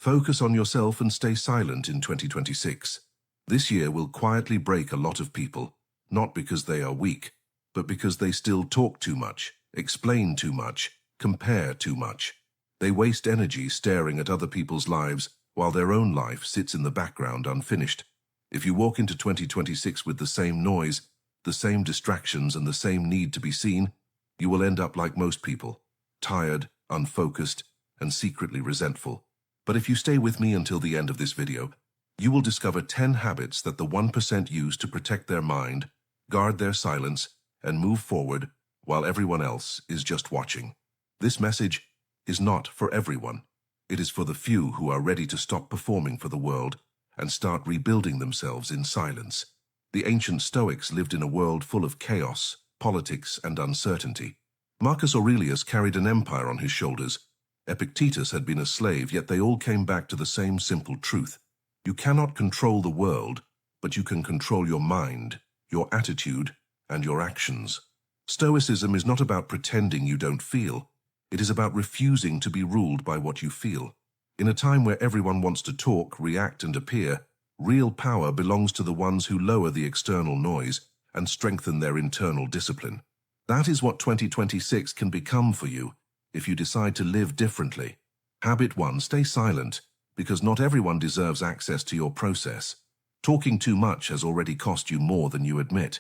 Focus on yourself and stay silent in 2026. This year will quietly break a lot of people, not because they are weak, but because they still talk too much, explain too much, compare too much. They waste energy staring at other people's lives while their own life sits in the background unfinished. If you walk into 2026 with the same noise, the same distractions and the same need to be seen, you will end up like most people, tired, unfocused, and secretly resentful. But if you stay with me until the end of this video, you will discover 10 habits that the 1% use to protect their mind, guard their silence, and move forward while everyone else is just watching. This message is not for everyone. It is for the few who are ready to stop performing for the world and start rebuilding themselves in silence. The ancient Stoics lived in a world full of chaos, politics, and uncertainty. Marcus Aurelius carried an empire on his shoulders. Epictetus had been a slave, yet they all came back to the same simple truth. You cannot control the world, but you can control your mind, your attitude, and your actions. Stoicism is not about pretending you don't feel. It is about refusing to be ruled by what you feel. In a time where everyone wants to talk, react, and appear, real power belongs to the ones who lower the external noise and strengthen their internal discipline. That is what 2026 can become for you if you decide to live differently. Habit 1, stay silent, because not everyone deserves access to your process. Talking too much has already cost you more than you admit.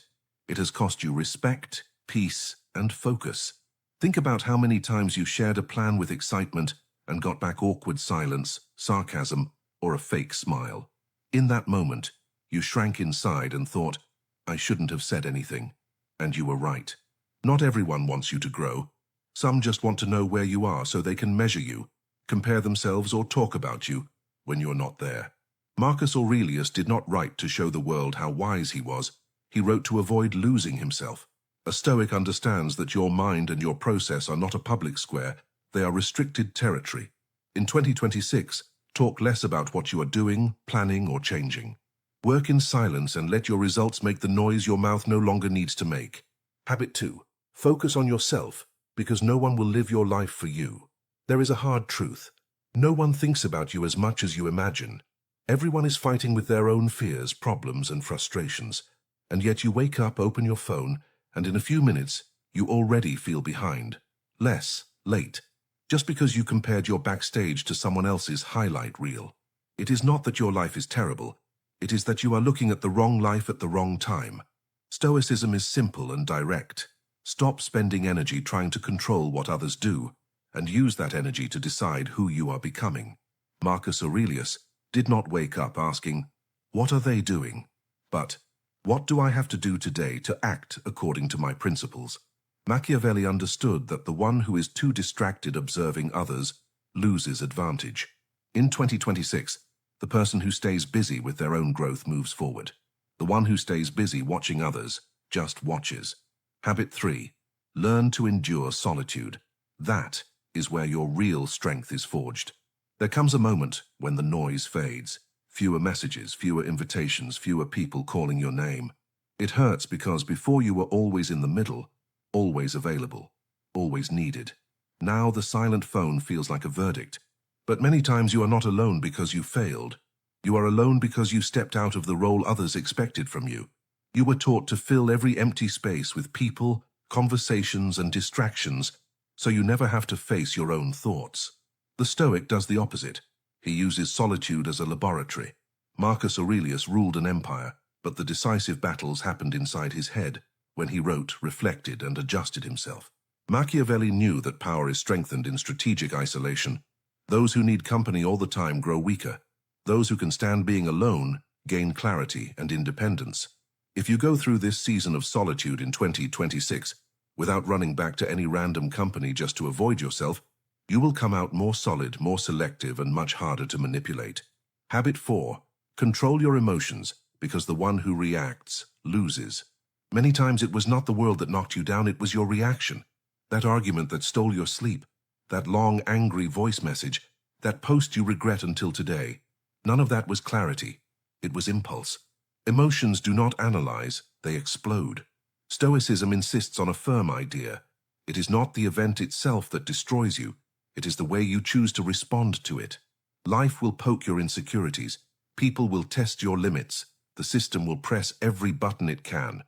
It has cost you respect, peace, and focus. Think about how many times you shared a plan with excitement and got back awkward silence, sarcasm, or a fake smile. In that moment, you shrank inside and thought, I shouldn't have said anything. And you were right. Not everyone wants you to grow. Some just want to know where you are so they can measure you, compare themselves, or talk about you when you're not there. Marcus Aurelius did not write to show the world how wise he was. He wrote to avoid losing himself. A Stoic understands that your mind and your process are not a public square, they are restricted territory. In 2026, talk less about what you are doing, planning, or changing. Work in silence and let your results make the noise your mouth no longer needs to make. Habit 2. Focus on yourself, because no one will live your life for you. There is a hard truth. No one thinks about you as much as you imagine. Everyone is fighting with their own fears, problems, and frustrations. And yet you wake up, open your phone, and in a few minutes, you already feel behind. Late. Just because you compared your backstage to someone else's highlight reel. It is not that your life is terrible. It is that you are looking at the wrong life at the wrong time. Stoicism is simple and direct. Stop spending energy trying to control what others do, and use that energy to decide who you are becoming. Marcus Aurelius did not wake up asking, what are they doing? But, what do I have to do today to act according to my principles? Machiavelli understood that the one who is too distracted observing others loses advantage. In 2026, the person who stays busy with their own growth moves forward. The one who stays busy watching others just watches. Habit 3. Learn to endure solitude. That is where your real strength is forged. There comes a moment when the noise fades. Fewer messages, fewer invitations, fewer people calling your name. It hurts because before you were always in the middle, always available, always needed. Now the silent phone feels like a verdict. But many times you are not alone because you failed. You are alone because you stepped out of the role others expected from you. You were taught to fill every empty space with people, conversations, and distractions, so you never have to face your own thoughts. The Stoic does the opposite. He uses solitude as a laboratory. Marcus Aurelius ruled an empire, but the decisive battles happened inside his head, when he wrote, reflected, and adjusted himself. Machiavelli knew that power is strengthened in strategic isolation. Those who need company all the time grow weaker. Those who can stand being alone gain clarity and independence. If you go through this season of solitude in 2026, without running back to any random company just to avoid yourself, you will come out more solid, more selective, and much harder to manipulate. Habit 4. Control your emotions, because the one who reacts loses. Many times it was not the world that knocked you down, it was your reaction. That argument that stole your sleep, that long, angry voice message, that post you regret until today. None of that was clarity. It was impulse. Emotions do not analyze, they explode. Stoicism insists on a firm idea. It is not the event itself that destroys you. It is the way you choose to respond to it. Life will poke your insecurities. People will test your limits. The system will press every button it can.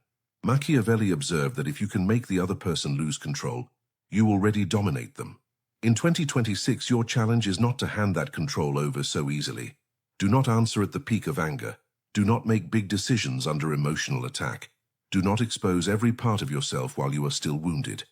Machiavelli observed that if you can make the other person lose control, you already dominate them. In 2026, your challenge is not to hand that control over so easily. Do not answer at the peak of anger. Do not make big decisions under emotional attack. Do not expose every part of yourself while you are still wounded.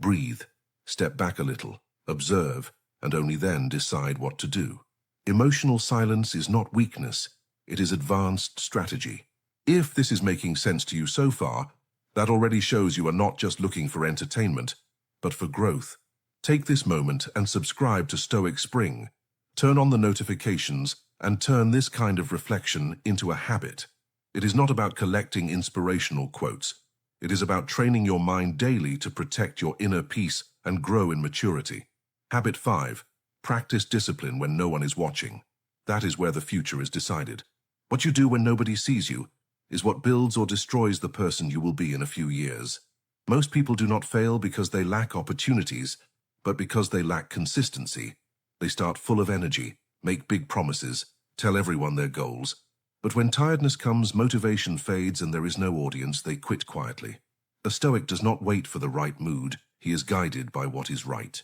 Breathe, step back a little, observe, and only then decide what to do. Emotional silence is not weakness, it is advanced strategy. If this is making sense to you so far, that already shows you are not just looking for entertainment, but for growth. Take this moment and subscribe to Stoic Spring. Turn on the notifications and turn this kind of reflection into a habit. It is not about collecting inspirational quotes. It is about training your mind daily to protect your inner peace and grow in maturity. Habit 5. Practice discipline when no one is watching. That is where the future is decided. What you do when nobody sees you is what builds or destroys the person you will be in a few years. Most people do not fail because they lack opportunities, but because they lack consistency. They start full of energy, make big promises, tell everyone their goals. But when tiredness comes, motivation fades, and there is no audience, they quit quietly. A Stoic does not wait for the right mood. He is guided by what is right.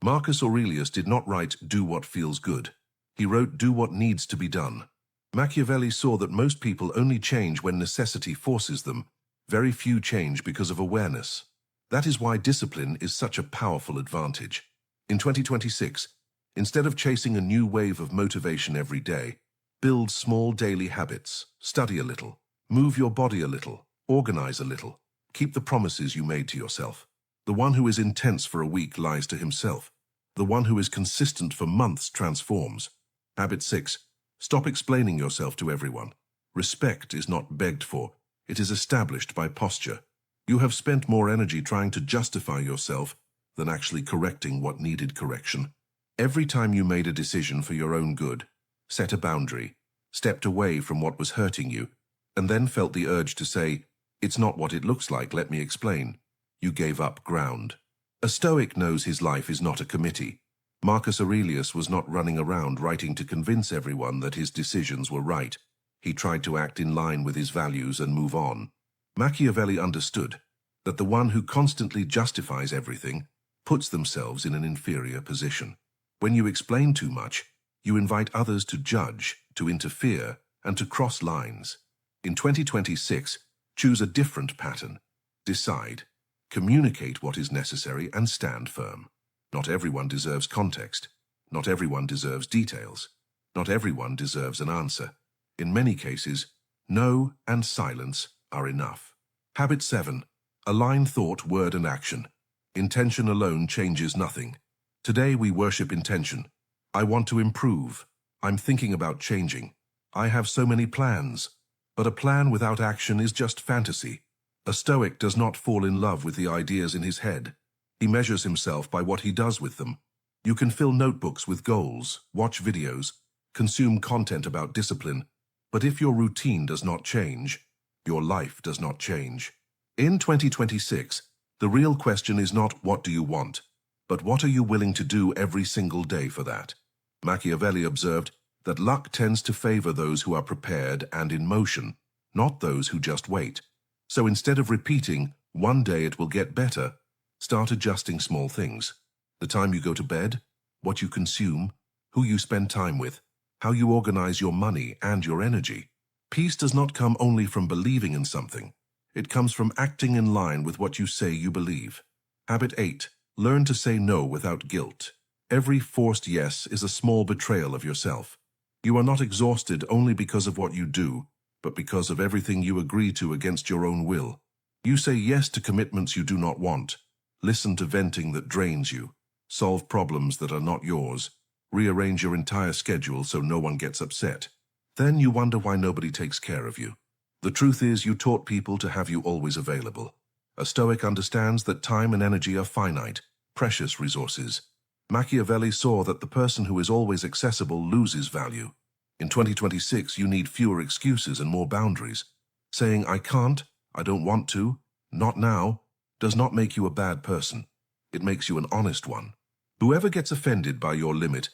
Marcus Aurelius did not write, "Do what feels good." He wrote, "Do what needs to be done." Machiavelli saw that most people only change when necessity forces them. Very few change because of awareness. That is why discipline is such a powerful advantage. In 2026, instead of chasing a new wave of motivation every day, build small daily habits. Study a little. Move your body a little. Organize a little. Keep the promises you made to yourself. The one who is intense for a week lies to himself. The one who is consistent for months transforms. Habit 6. Stop explaining yourself to everyone. Respect is not begged for. It is established by posture. You have spent more energy trying to justify yourself than actually correcting what needed correction. Every time you made a decision for your own good, set a boundary, stepped away from what was hurting you, and then felt the urge to say, "It's not what it looks like, let me explain," you gave up ground. A Stoic knows his life is not a committee. Marcus Aurelius was not running around writing to convince everyone that his decisions were right. He tried to act in line with his values and move on. Machiavelli understood that the one who constantly justifies everything puts themselves in an inferior position. When you explain too much, you invite others to judge, to interfere, and to cross lines. In 2026, choose a different pattern. Decide. Communicate what is necessary and stand firm. Not everyone deserves context. Not everyone deserves details. Not everyone deserves an answer. In many cases, no and silence are enough. Habit 7. Align thought, word, and action. Intention alone changes nothing. Today we worship intention. I want to improve. I'm thinking about changing. I have so many plans. But a plan without action is just fantasy. A Stoic does not fall in love with the ideas in his head. He measures himself by what he does with them. You can fill notebooks with goals, watch videos, consume content about discipline, but if your routine does not change, your life does not change. In 2026, the real question is not what do you want, but what are you willing to do every single day for that? Machiavelli observed that luck tends to favor those who are prepared and in motion, not those who just wait. So instead of repeating, "One day it will get better," start adjusting small things. The time you go to bed, what you consume, who you spend time with, how you organize your money and your energy. Peace does not come only from believing in something. It comes from acting in line with what you say you believe. Habit 8. Learn to say no without guilt. Every forced yes is a small betrayal of yourself. You are not exhausted only because of what you do, but because of everything you agree to against your own will. You say yes to commitments you do not want. Listen to venting that drains you. Solve problems that are not yours. Rearrange your entire schedule so no one gets upset. Then you wonder why nobody takes care of you. The truth is you taught people to have you always available. A Stoic understands that time and energy are finite, precious resources. Machiavelli saw that the person who is always accessible loses value. In 2026, you need fewer excuses and more boundaries. Saying, "I can't, I don't want to, not now," does not make you a bad person. It makes you an honest one. Whoever gets offended by your limit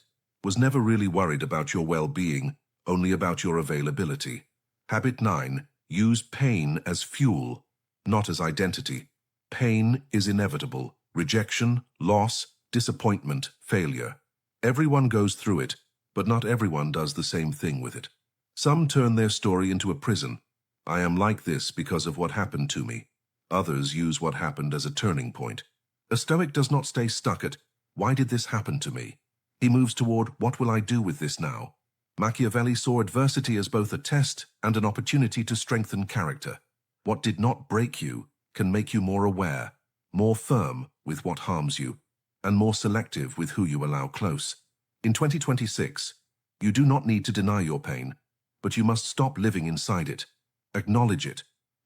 was never really worried about your well-being, only about your availability. Habit 9. Use pain as fuel, not as identity. Pain is inevitable. Rejection, loss, disappointment, failure. Everyone goes through it, but not everyone does the same thing with it. Some turn their story into a prison. I am like this because of what happened to me. Others use what happened as a turning point. A Stoic does not stay stuck at, why did this happen to me? He moves toward, what will I do with this now? Machiavelli saw adversity as both a test and an opportunity to strengthen character. What did not break you can make you more aware, more firm with what harms you, and more selective with who you allow close. In 2026, you do not need to deny your pain, but you must stop living inside it, acknowledge it,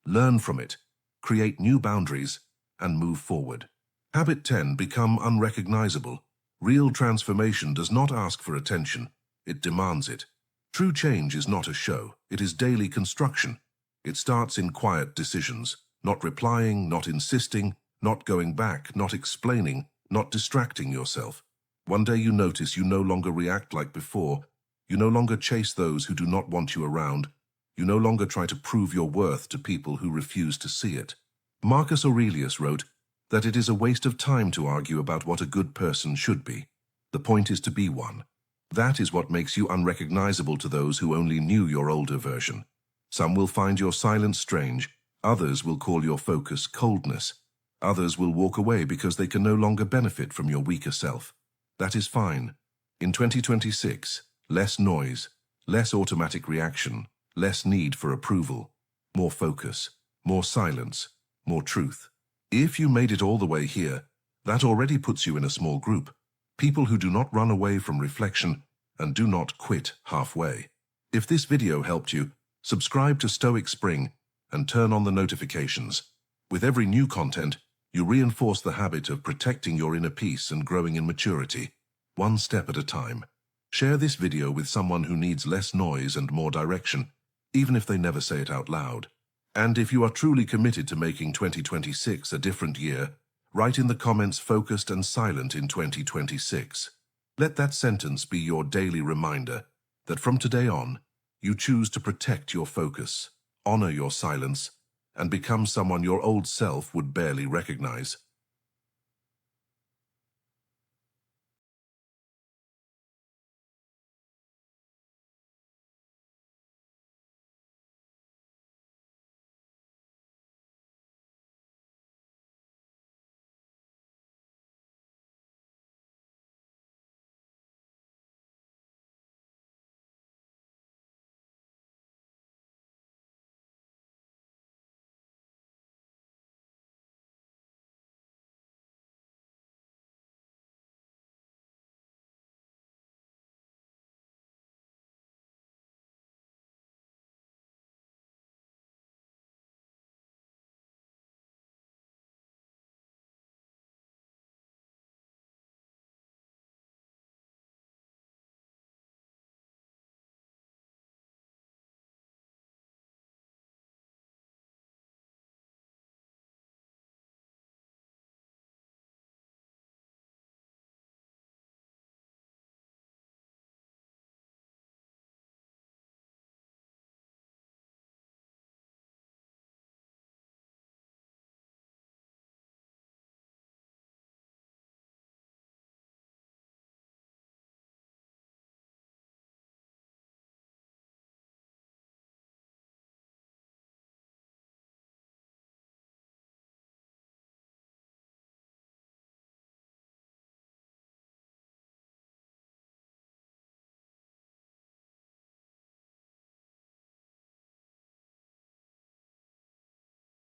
learn from it, create new boundaries, and move forward. Habit 10. Become unrecognizable. Real transformation does not ask for attention, it demands it. True change is not a show, it is daily construction. It starts in quiet decisions, not replying, not insisting, not going back, not explaining, not distracting yourself. One day you notice you no longer react like before. You no longer chase those who do not want you around. You no longer try to prove your worth to people who refuse to see it. Marcus Aurelius wrote that it is a waste of time to argue about what a good person should be. The point is to be one. That is what makes you unrecognizable to those who only knew your older version. Some will find your silence strange. Others will call your focus coldness. Others will walk away because they can no longer benefit from your weaker self. That is fine. In 2026, less noise, less automatic reaction, less need for approval, more focus, more silence, more truth. If you made it all the way here, that already puts you in a small group. People who do not run away from reflection and do not quit halfway. If this video helped you, subscribe to Stoic Spring and turn on the notifications. With every new content, you reinforce the habit of protecting your inner peace and growing in maturity, one step at a time. Share this video with someone who needs less noise and more direction, even if they never say it out loud. And if you are truly committed to making 2026 a different year, write in the comments focused and silent in 2026. Let that sentence be your daily reminder that from today on, you choose to protect your focus, honor your silence, and become someone your old self would barely recognize.